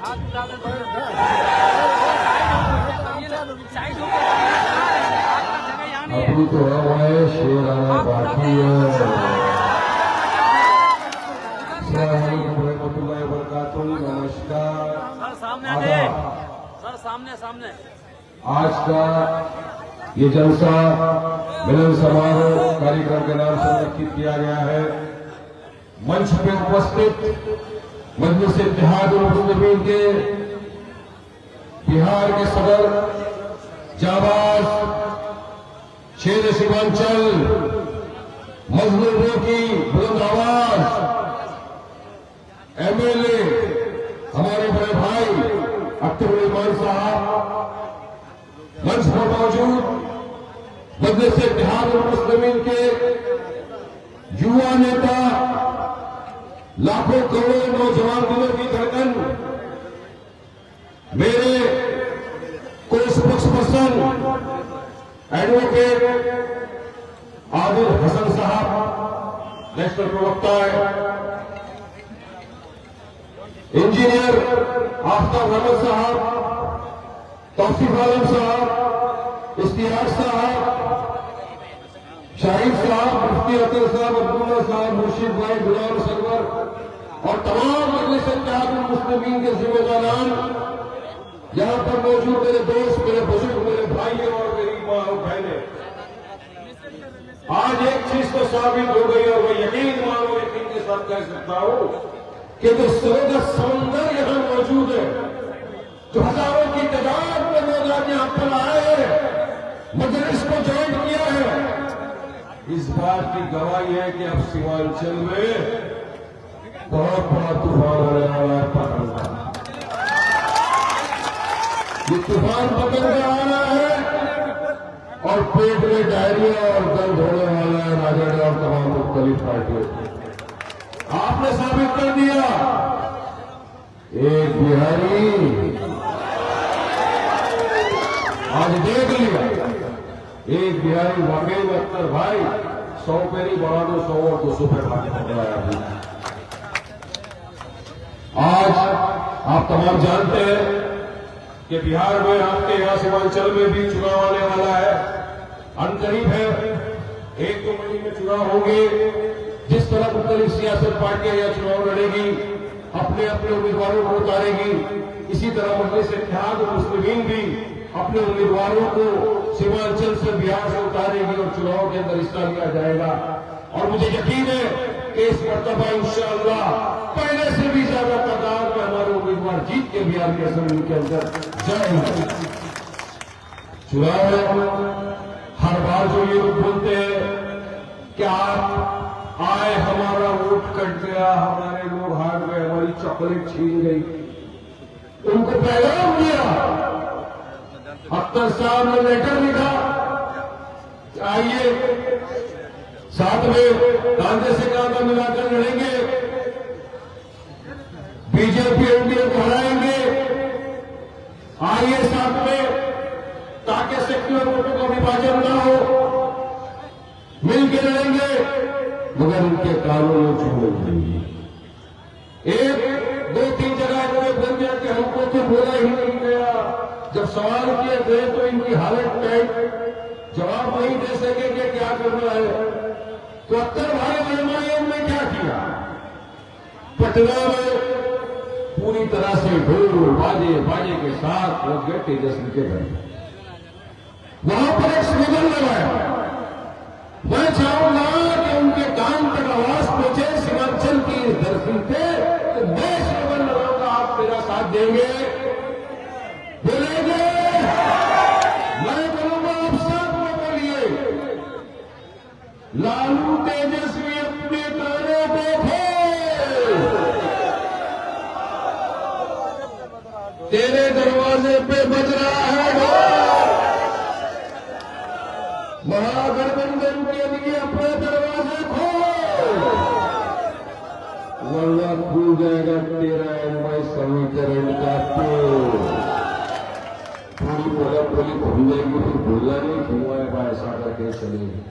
अभी तो है शेर आना बाकी है। नमस्कार। सर सामने आज का ये जलसा मिलन समारोह कार्यक्रम के नाम से संरक्षित किया गया है। मंच पे उपस्थित मजलिस इत्तेहाद उल मुस्लिमीन के बिहार के सदर जाबाज शेर सीमांचल मजलूमों की बुलंद आवाज एमएलए हमारे बड़े भाई अख्तर ईमान साहब मंच पर मौजूद मजलिस इत्तेहाद उल मुस्लिमीन के युवा नेता लाखों करोड़ों नौजवान दिलों की धड़कन मेरे को spokesperson advocate Adil Hasan साहब नेशनल प्रवक्ता है, इंजीनियर आफ्ताब अहमद साहब, तौसीफ आलम साहब, इश्तियाक साहब, शाहिद साहब, मुफ्ती अतर साहब, अब्दुल्ला साहब, मुर्शिद भाई, गुलाम सरवर और तमाम मजलिस इत्तेहाद उल मुस्लिमीन के जिम्मेदारान, यहां पर मौजूद मेरे दोस्त, मेरे बुजुर्ग, मेरे भाई और मेरी मां और बहनें, आज एक चीज तो साबित हो गई और मैं यकीन मानो यकीन के साथ कह सकता हूं कि जो सरोवर समंदर यहां मौजूद है, जो हजारों की तादाद में लोग आज यहां पर आए हैं, मजलिस को ज्वाइन किया है, इस बात की गवाही है कि अब सीमांचल में बहुत बड़ा तूफान होने वाला है। पकड़ ये तूफान पकड़ के आना है और पेट में डायरिया और दर्द होने वाला है राजड़ और तमाम मुख्तलिफ पार्टियों। आपने साबित कर दिया एक बिहारी आज देख लिया, एक बिहारी वाकई में अख्तर भाई 100 पे नहीं बढ़ा दो 100 और 200 पे भाग रहा है। आज आप तमाम जानते हैं कि बिहार में आपके यहां सीमांचल में भी चुनाव आने वाला है, अनकरीब है। 1-2 महीने में चुनाव होंगे। जिस तरह मुख्तलिफ सियासत पार्टियां यहां चुनाव लड़ेगी, अपने अपने उम्मीदवारों को उतारेगी, इसी तरह मजलिस इत्तेहाद उल मुस्लिमीन भी अपने उम्मीदवारों को सीमांचल से बिहार से उतारेगी और चुनाव के अंदर हिस्सा लिया जाएगा। और मुझे यकीन है कि इस मर्तबा इंशाअल्लाह पहले से भी ज्यादा तादाद में हमारे उम्मीदवार जीत के बिहार की असेंबली के अंदर जाएंगे। चुनाव हर बार जो ये लोग बोलते हैं कि आप आए, हमारा वोट कट गया, हमारे लोग हार गए, हमारी चॉकलेट छीन गई, उनको पैगाम दिया। अख्तर साहब ने लेटर लिखा, आइए साथ में कांधे से कांधा मिलाकर लड़ेंगे, बीजेपी एनडीए को हराएंगे, आइए साथ में ताकि सेक्युलर वोटों का विभाजन न हो, मिलकर लड़ेंगे, मगर उनके कानून छोड़ देंगे। 1-2-3 जगह इन्होंने बोल दिया कि हमको तो बोला ही नहीं गया। जब सवाल किए गए तो इनकी हालत टाइट, जवाब नहीं दे सके कि क्या करना है। तो अख्तर भाई एमआईएम ने क्या किया, पटना में पूरी तरह से ढोल बाजे के साथ लोग गए तेजस्वी के घर, वहां पर एक स्लोगन लगाया। मैं चाहूंगा कि उनके कान तक आवाज पहुंचे सीमांचल की धरती पे, तो मैं स्लोगन लगाऊंगा, आप मेरा साथ देंगे, बोलेंगे? मैं बोलूंगा, आप साथ में बोलिए, लालू तेजस्वी अपने ताने पे थे, तेरे दरवाजे पे बज रहा है ढोल, महागठबंधन के लिए अपने दरवाजे खोल, वरना खुल जाएगा तेरा एमआई समीकरण का पोल। थोड़ी बोली भूल जाएगी, फिर भूलना नहीं क्यों है ऐसा करके चलेगी।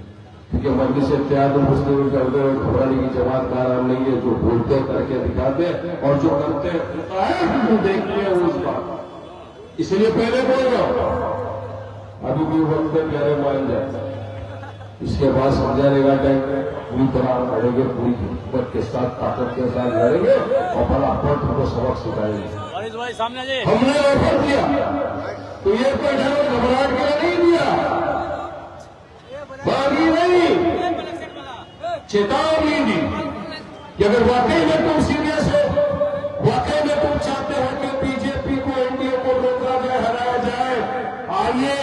क्योंकि मजलिस इत्तेहाद उल मुस्लिमीन के अहदेदार घबराने की जमात का नाम नहीं है, जो बोलते करके दिखाते और जो करते होता है देखते हैं उस बात। इसलिए पहले बोल रहा हूं, अभी भी वक्त में पहले मान जाए, इसके बाद समझाने का टाइम पूरी तरह लड़ेंगे, पूरी हिम्मत के साथ ताकत के साथ लड़ेंगे और फटाफट उनको सबक सिखाएंगे। भाई सामने आ जाइए। हमने ऑफर किया तो ये कोई ढंग घबराहट के लिए नहीं दिया, बागी नहीं, चेतावनी दी कि अगर वाकई में तुम सीरियस हो, वाकई में तुम चाहते हो कि बीजेपी को, एनडीए को रोका जाए, हराया जाए, आइए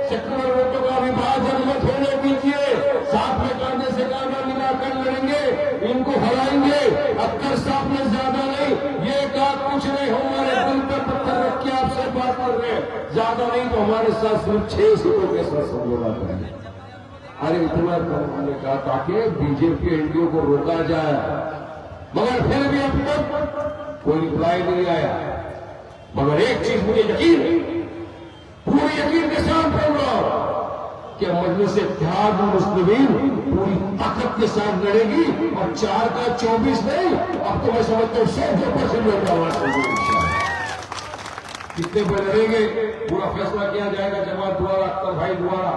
सेक्युलर वोटों का विभाजन मत होने दीजिए, साथ में कांधे से कांधा मिलाकर लड़ेंगे, इनको हराएंगे। अक्कर साहब ने ज्यादा नहीं, ये का कुछ नहीं, हमारे दिल पर पत्थर रख के आपसे बात कर रहे हैं, ज्यादा नहीं तो हमारे साथ सिर्फ 6 सीटों के साथ समझौता करेंगे। अरे इतना हमने कहा ताकि बीजेपी एनडीए को रोका जाए, मगर फिर भी अब तक कोई रिप्लाई नहीं आया। मगर एक चीज मुझे यकीन है, पूरे यकीन के साथ बोल रहा हूं कि मजलिस इत्तेहाद मुस्लिमीन पूरी ताकत के साथ लड़ेगी और 4 का 24 नहीं, अब तो मैं समझता हूं 100% लड़ेगा। कितने पर लड़ेंगे पूरा फैसला किया जाएगा जमात द्वारा, अख्तर भाई द्वारा,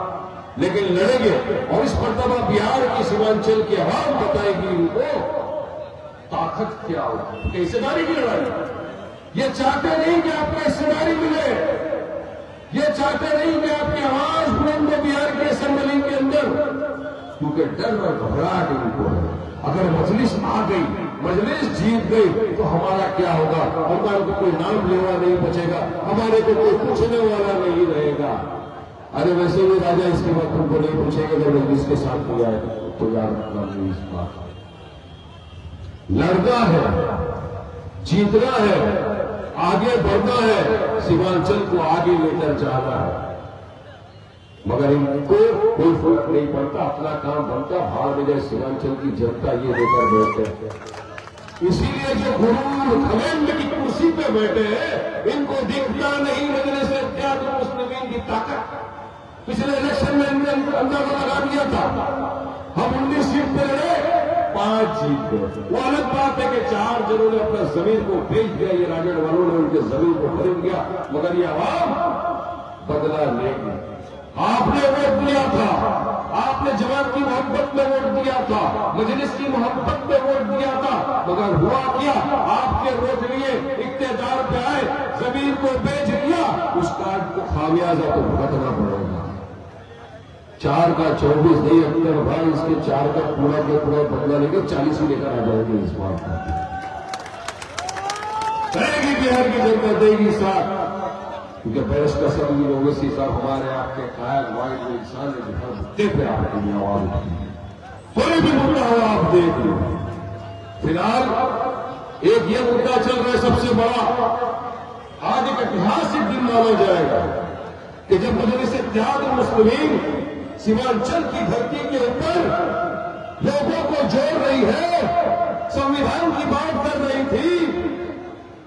लेकिन लड़ेंगे। और इस मर्तबा बिहार की सीमांचल की आवाम बताएगी इनको ताकत क्या होगी। हिस्सेदारी की लड़ाई, ये चाहते नहीं कि आपको हिस्सेदारी मिले, ये चाहते नहीं कि आपकी आवाज बुलंद हो बिहार के असेंबली के अंदर, क्योंकि डर और घबराहट इनको है। अगर मजलिस आ गई, मजलिस जीत गई तो हमारा क्या होगा? हमारे को कोई नाम लेना नहीं बचेगा, हमारे को कोई पूछने वाला नहीं रहेगा। अरे वैसे भी राजा इसके बाद तुमको नहीं पूछेंगे जब मजलिस के साथ हो जाए तो याद रखना नहीं, इस बात लड़ना है, जीतना है, आगे बढ़ना है, सीमांचल को आगे लेकर जाना है। मगर इनको कोई फर्क नहीं पड़ता, अपना काम बनता, भाड़ में जाए सीमांचल की जनता ये लेकर बैठते हैं। इसीलिए जो गुरूर खमेंद की कुर्सी पे बैठे हैं, इनको दिखता नहीं मजलिस इत्तेहाद मुस्लिमीन की ताकत। पिछले इलेक्शन में इनने अंदाजा लगा दिया था, हम 19 सीट पे लड़े, 5 जीत गए। वो अलग बात है कि 4 जनों ने अपना जमीन को बेच दिया, ये राजड़ वालों ने उनके जमीन को खरीद दिया, मगर ये आवाम बदला लेगी। आपने वोट दिया था, आपने जमात की मोहब्बत में वोट दिया था, मजलिस की मोहब्बत में वोट दिया था, मगर हुआ क्या? आपके वोट लिए इख्तियार पे आए, जमीन को बेच दिया, उस कार्ड को खामियाजा तो भुगतना पड़ेगा। 4 का 24 नहीं, अख्तर भाई इसके 4 का पूरा के पूरा बदला लेके 40 ही लेकर आ जाएंगे। इस बात करेगी बिहार की जनता, देगी साथ, क्योंकि बैरिस्टर सभी लोगों से साहब हमारे आपके कायल वाइड इंसान ने जो मुद्दे पे आपके लिए आवाज उठी है, कोई भी मुद्दा हो आप देख लो। फिलहाल एक ये मुद्दा चल रहा है सबसे बड़ा, आज एक ऐतिहासिक दिन माना जाएगा कि जब मजलिस इत्तेहाद मुस्लिमीन सीमांचल की धरती के ऊपर लोगों को जोड़ रही है, संविधान की बात कर रही थी,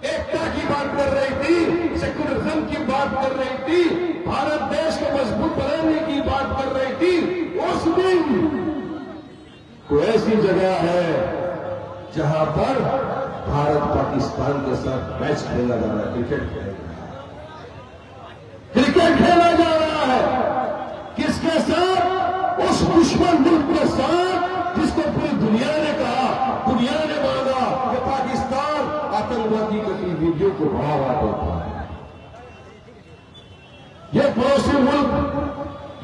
एकता की बात कर रही थी, सेक्युलरिज्म की बात कर रही थी, भारत देश को मजबूत बनाने की बात कर रही थी। उस दिन कोई ऐसी जगह है जहां पर भारत पाकिस्तान के साथ मैच खेला जा रहा है, क्रिकेट खेला जा रहा है। किसके साथ? उस दुश्मन मुल्क के साथ जिसको पूरी दुनिया ने कहा, दुनिया ने माना कि पाकिस्तान आतंकवादी गतिविधियों को बढ़ावा देता है। ये पड़ोसी मुल्क,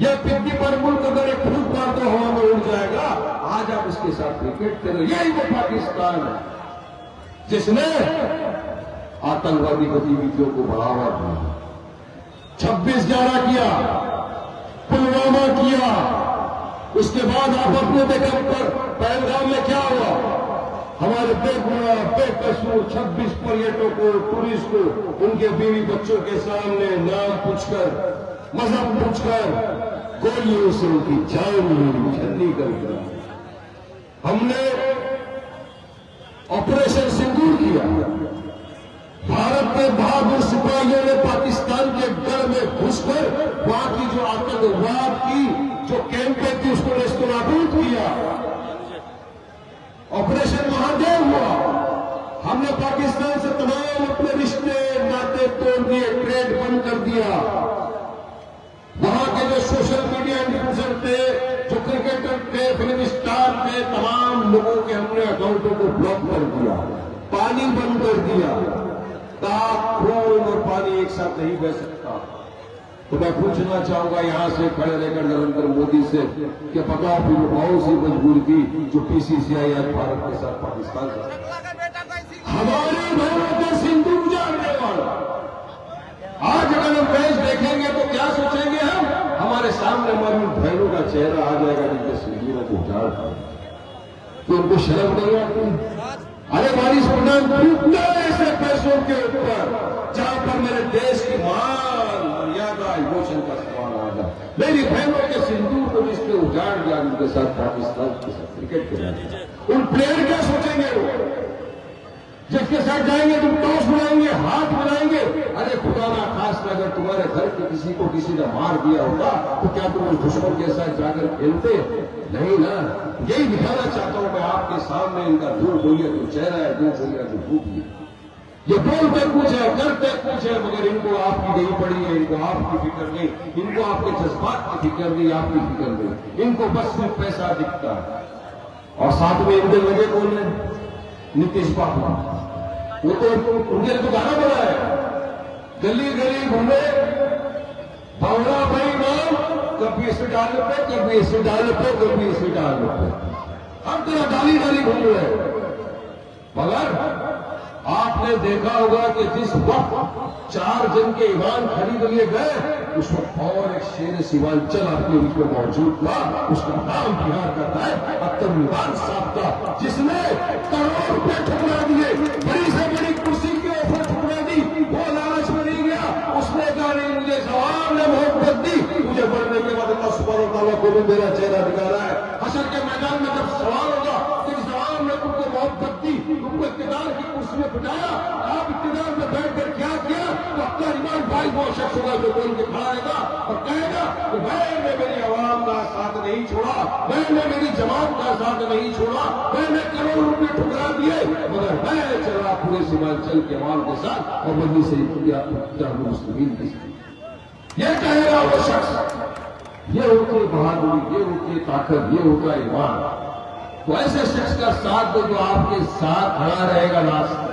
ये पिद्दी पर मुल्क अगर एक फूट मार तो हवा में उड़ जाएगा। आज आप इसके साथ क्रिकेट खेलो, यही वो पाकिस्तान है जिसने आतंकवादी गतिविधियों को बढ़ावा दिया। 26/11 किया, पुलवामा किया, उसके बाद आप अपने देखम पर पहलगाम में क्या हुआ? हमारे बेकसूर 26 पर्यटकों, टूरिस्ट को उनके बीवी बच्चों के सामने नाम पूछकर, मजहब पूछकर गोलियों से उनकी जान छलनी कर दिया। हमने ऑपरेशन सिंदूर किया, भारत में बहादुर सिपाहियों ने पाकिस्तान के गढ़ में घुसकर वहां की जो आतंकवाद की जो कैंपें थी उसको नेस्तनाबूद किया। ऑपरेशन महान हमने पाकिस्तान से तमाम अपने रिश्ते नाते तोड़ दिए, ट्रेड बंद कर दिया। वहां के जो सोशल मीडिया इन्फ्लुएंसर थे, जो क्रिकेटर थे, फिल्म स्टार थे, तमाम लोगों के हमने अकाउंटों को ब्लॉक कर दिया, पानी बंद कर दिया। कहा खून और पानी एक साथ नहीं बह सकता। तो मैं पूछना चाहूंगा यहां से खड़े रहकर नरेंद्र मोदी से कि पता फिर बहुत सी मजबूरी थी जो पीसीसीआई आज भारत के साथ पाकिस्तान का हमारी बहनों के सिंदूर उजाड़ने वाला। आज अगर हम मैच देखेंगे तो क्या सोचेंगे हम? हमारे सामने हमारी बहनों का चेहरा आ जाएगा जिनके सिंदूरों को उजाड़ तो उनको शर्म नहीं आती? अरे बारिश प्रधान टूटना ऐसे पैसों के ऊपर जहां पर मेरे देश की मान मर्यादा इमोशन का सवाल आ जाए। मेरी बहनों के सिंदूर को जिसने उजाड़ दिया उनके साथ पाकिस्तान के साथ क्रिकेट खेलेंगे, उन प्लेयर क्या सोचेंगे? वो जिसके साथ जाएंगे तुम टॉस बुलाएंगे, हाथ बुलाएंगे। अरे खुदा ना खास अगर तुम्हारे घर के किसी को किसी ने मार दिया होगा तो क्या तुम उस दुश्मन के साथ जाकर खेलते? नहीं ना। यही दिखाना चाहता हूं मैं आपके सामने। इनका दो बोलिए तो चेहरा है, दो बोलिए तो भूख है। ये बोलते कुछ है, करते कुछ है, मगर इनको आपकी नहीं पड़ी है, इनको आपकी फिक्र नहीं, इनको आपके जज्बात की फिक्र नहीं, आपकी फिक्र नहीं। इनको बस सिर्फ पैसा दिखता है। और साथ में इनके लगे कौन है? नीतीश बाबू। वो तो उनके लिए तो गाना बना है, गली गली घूमे भावना भाई नाम, कभी इसे डाल पे, कभी इसे डाल पे, कभी इसे डाल पे। अब तेरा डाली डाली घूम रहे। मगर आपने देखा होगा कि जिस वक्त 4 जन के ईमान खरीद लिए गए उस वक्त और एक शेर सीमांचल आपके बीच में मौजूद था। उसका नाम बिहार का था अख्तर निवान साहब का, जिसने करोड़ रुपए ठुकरा दिए, बड़ी से बड़ी कुर्सी की ऑफर ठुकरा दी। वो लालच में नहीं गया, उसने कहा नहीं मुझे जवाब ने मोहब्बत दी, मुझे बढ़ने के बाद अल्लाह सुब्हानहू व तआला को भी मेरा चेहरा दिखा रहा है। हशर के मैदान में जब सवाल होगा कि जवाब ने तुमको मोहब्बत दी, तुमको इख्तिदार की कुर्सी में बिठाया, आप इख्तिदार में बैठकर क्या किया? तो अपना ईमान भाई वो शख्स होगा जो बोल के खड़ा रहेगा और कहेगा कि मैंने मेरी आवाम का साथ नहीं छोड़ा, मैंने मेरी जमात का साथ नहीं छोड़ा, मैंने करोड़ रुपए ठुकरा दिए, मगर मैं चला पूरे सीमांचल के अवाम के साथ और वही से मुस्लिमीन के साथ। ये कहेगा वो शख्स। ये होती बहादुरी, ये होती ताकत, ये होता ईमान। तो ऐसे शख्स का साथ दो जो आपके साथ खड़ा रहेगा लास्ट।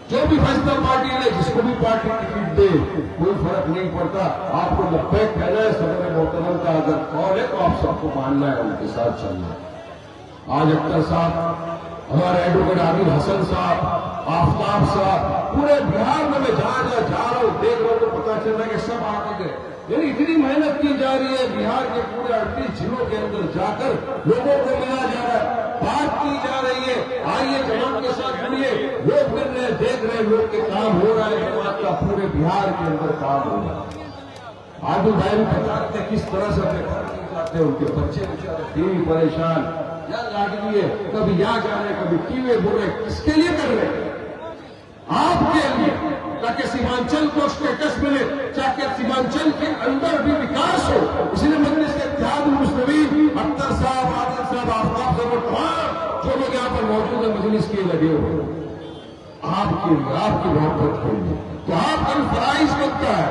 जो भी फैसला पार्टी ले, जिसको भी पार्टी टिकट दे, कोई फर्क नहीं पड़ता। आपको लब्बैक कहना है सदर मोहतरम का अगर कौन है तो आप सबको मानना है, उनके साथ चलना है। आज अख्तर साहब, हमारे एडवोकेट आबिद हसन साहब, आफ्ताब साहब, पूरे बिहार में मैं जहां जहां जा रहा हूं देख रहा हूं तो पता चल रहा है कि सब आगे गए। यानी इतनी मेहनत की जा रही है बिहार के पूरे 38 जिलों के अंदर जाकर लोगों को मिला जा रहा है, बात की जा रही है। आइए जमात के साथ जुड़िए, लोग मिल रहे, देख रहे, लोग के काम हो रहा है, जमात का पूरे बिहार के अंदर काम हो रहा है। आदू भाई भी बता रहे किस तरह से अपने घर नहीं जाते, उनके बच्चे बेचारे बीवी परेशान, या लाडली है, कभी यहाँ जा रहे, कभी टीवे बोल रहे, किसके लिए कर रहे? आपके लिए, ताकि सीमांचल को स्टेटस मिले, ताकि सीमांचल के अंदर भी विकास हो। इसलिए मजलिस के इत्तेहाद मुस्लिमीन, अख्तर साहब, आदिल साहब, आफ्ताब साहब और तमाम जो लोग यहाँ पर मौजूद है मजलिस के लगे हुए आपके लिए, आपकी मोहब्बत के लिए। तो आपका भी फराइज बनता है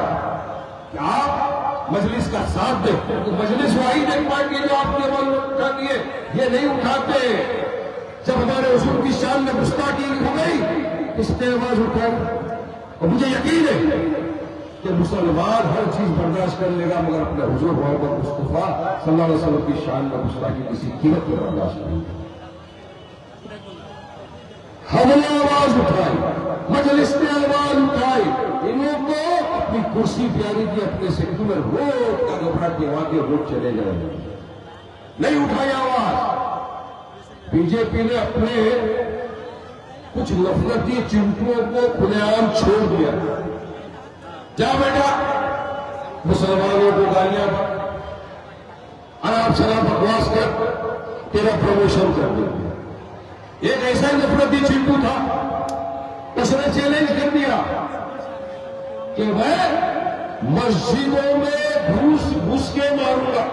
कि आप मजलिस का साथ दें। तो मजलिस वाहिद एक पार्टी जो आपकी अमल उठाती है, ये नहीं उठाते। जब हमारे हुजूर की शान में गुस्ताखी हो गई, किसने आवाज उठाई? और मुझे यकीन है कि मुसलमान हर चीज बर्दाश्त कर लेगा, मगर अपने हुजूर मोहम्मद मुस्तफा सल्लल्लाहु अलैहि वसल्लम की शान में गुस्ताखी किसी कीमत पर बर्दाश्त नहीं। हमने आवाज उठाई, मजलिस ने आवाज उठाई, इन लोगों को अपनी कुर्सी प्यारी थी, अपने सेक्युलर वोट का घबरा के वहां के वोट चले गए, नहीं उठाई आवाज। बीजेपी ने अपने कुछ नफरती चिंटुओं को खुलेआम छोड़ दिया। जा बेटा, मुसलमानों को गालियां आराम शराब बकवास कर, तेरा प्रमोशन कर देंगे। एक ऐसा नफरती चिंटू था, उसने चैलेंज कर दिया कि मैं मस्जिदों में घुस के मारूंगा।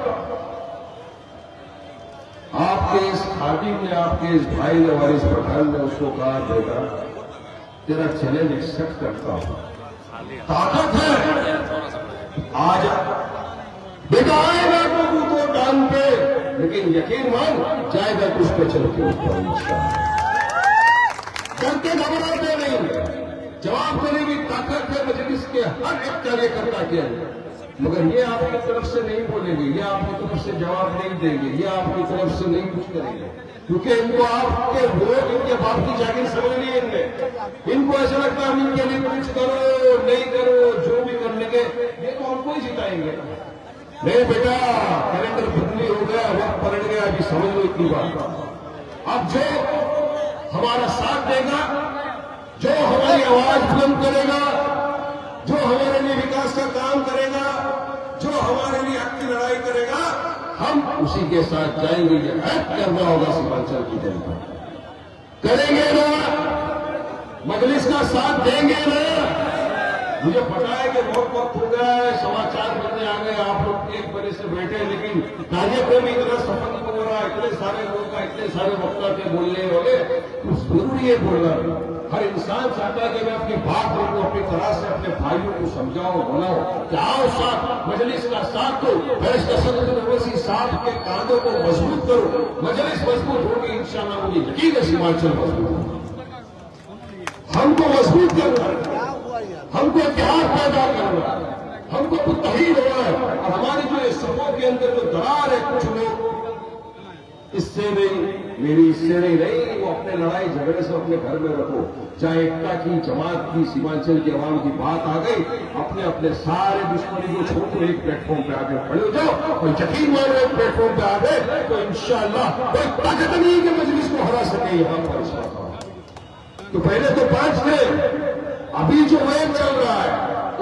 आपके इस खादी ने, आपके इस भाई ने, वारिस पठान ने उसको कहा, बेटा तेरा चैलेंज एक्सेप्ट करता हूं, ताकत है, आज बेटा आएगा तो डाल पे, लेकिन यकीन मान जाएगा कुछ पे चल के ऊपर इंशाअल्लाह। करके घबराते नहीं, जवाब देने की ताकत है मजलिस के हर एक कार्यकर्ता के अंदर, मगर ये आपकी तरफ से नहीं बोलेंगे, ये आपकी तरफ से जवाब नहीं देंगे, ये आपकी तरफ से नहीं कुछ करेंगे, क्योंकि इनको आपके वोट इनके बाप की जागीर समझ ली है इनको ऐसा लगता है इनके लिए कुछ करो नहीं करो जो भी कर लेंगे ये तो हमको ही जिताएंगे। नहीं बेटा, कैलेंडर बदली हो गया, वक्त पलट गया, अभी समझ लो इतनी बात। अब जो हमारा साथ देगा, जो हमारी आवाज बुलंद करेगा, जो हमारे लिए विकास का काम करेगा, जो हमारे लिए हक की लड़ाई करेगा, हम उसी के साथ जाएंगे। ये ऐड करना होगा सीमांचल की जनता, करेंगे ना, मजलिस का साथ देंगे ना। मुझे पता है कि बहुत वक्त हो गया है, समाचार बनने आ गए, आप लोग एक बजे से बैठे, लेकिन कार्यक्रम इतना सफल हो रहा है, इतने सारे लोग का, इतने सारे वक्ता के बोलने वाले, तो जरूरी है बोलना। हर इंसान चाहता है कि मैं अपनी बात बोलूं, अपनी तरह से अपने भाइयों को समझाओ, बनाओ कि आओ साथ, मजलिस का साथ दो, बैरिस्टर सदर ओवैसी साहब के कांधों को मजबूत करो, मजलिस मजबूत होगी इंशाअल्लाह। मुझे यकीन है सीमांचल मजबूत होगा। हमको मजबूत करना, हमको इतिहास पैदा करना, हमको मुत्तहीद होना है। और हमारी जो इस सफों के अंदर जो दरार है, कुछ लोग इससे नहीं, मेरी इससे नहीं रही, वो अपने लड़ाई झगड़े से अपने घर में रखो। चाहे एकता की, जमात की, सीमांचल की आवाम की बात आ गई, अपने अपने सारे दुश्मनी को छोड़ कर एक प्लेटफॉर्म पे आगे खड़े हो जाओ और यकीन मानो एक प्लेटफॉर्म पे आ गए तो इंशाअल्लाह कोई ताकत नहीं कि मजलिस को हरा सके यहां पर इस वक्त। तो पहले तो 5 थे, अभी जो वेव चल रहा है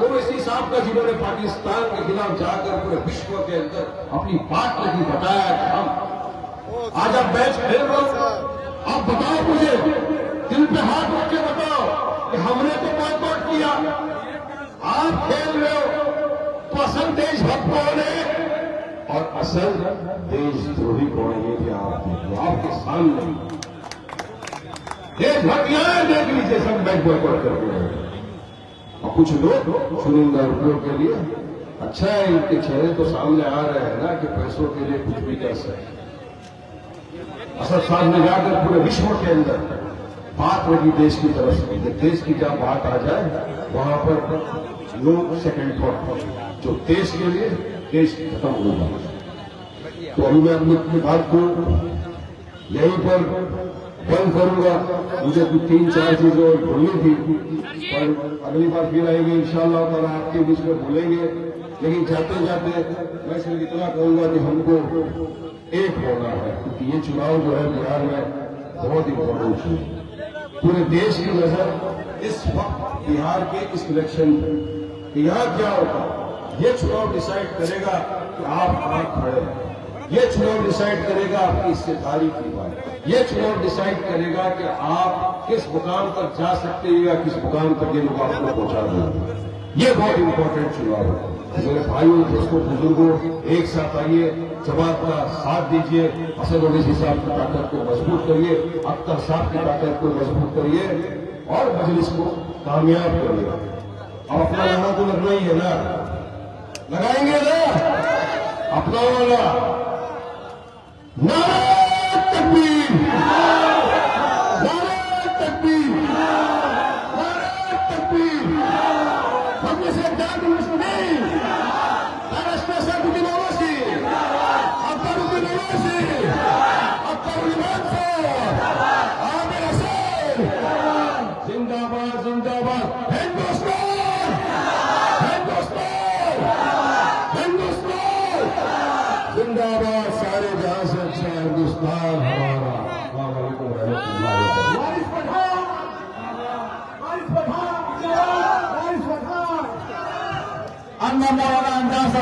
ओवैसी साहब का, जिन्होंने पाकिस्तान के खिलाफ जाकर पूरे विश्व के अंदर अपनी बात नहीं बताया कि हम आज आप मैच खेल रहे हो, आप बताओ मुझे, दिल पे हाथ रख के बताओ कि हमने तो बात किया, आप खेल रहे हो तो असल देशभक्त कौन है और असल देशद्रोही कौन है, ये भी आप देखो आपके सामने। देशभक्त यहां देख लीजिए, सब बैंक बॉयकॉट कर रहे हैं। और कुछ लोग चुनिंदा रुपयों के लिए, अच्छा है इनके चेहरे तो सामने आ रहे हैं ना कि पैसों के लिए कुछ भी कर सकते। असद साहब ने जाकर पूरे विश्व के अंदर बात रखी देश की तरफ से, देश की जब बात आ जाए वहां पर लोग सेकंड थॉट, जो देश के लिए देश खत्म हो जाए। तो अभी मैं अपनी बात को यहीं पर बंद करूंगा। मुझे कुछ 3-4 चीजें और बोलनी थी, पर अगली बार फिर आएंगे इंशाअल्लाह ताला, आपके बीच में बोलेंगे। लेकिन जाते जाते मैं सिर्फ इतना कहूंगा कि हमको एक होना है, क्योंकि ये चुनाव जो है बिहार में बहुत इंपॉर्टेंट है। पूरे देश की नजर इस वक्त बिहार के इस इलेक्शन पे, यहाँ क्या होगा ये चुनाव डिसाइड करेगा कि आप कहां खड़े हैं, ये चुनाव डिसाइड करेगा आपकी हिस्सेदारी की बात, ये चुनाव डिसाइड करेगा कि आप किस मुकाम तक जा सकते हैं या किस मुकाम तक ये लोग आपको पहुंचा देंगे। ये बहुत इंपॉर्टेंट चुनाव है। मेरे भाइयों, दोस्तों, बुजुर्गों, एक साथ आइए, जमात का साथ दीजिए, असद ओवैसी साहब की ताकत को मजबूत करिए, अख्तर साहब की ताकत को मजबूत करिए और मजलिस को कामयाब करिए। अब अपना नारा तो लगना ही है ना, लगाएंगे ना अपना वाला नारा तकबीर, नारा तकबीर, नारा तकबीर। हम से जान मुस्लिम बैरिस्टर सैफुद्दीन ओवैसी, अख्तरुद्दीन ओवैसी, अख्तर इमाम साहब, आमिर हसन, जिंदाबाद जिंदाबाद, हिंदुस्तान, हिंदुस्तान, हिंदुस्तान जिंदाबाद। सारे जहां से अच्छा हिंदुस्तान हमारा। अस्सलाम वालेकुम रहमतुल्लाहि व बरकातहू। अन्ना मौलाना अंदाज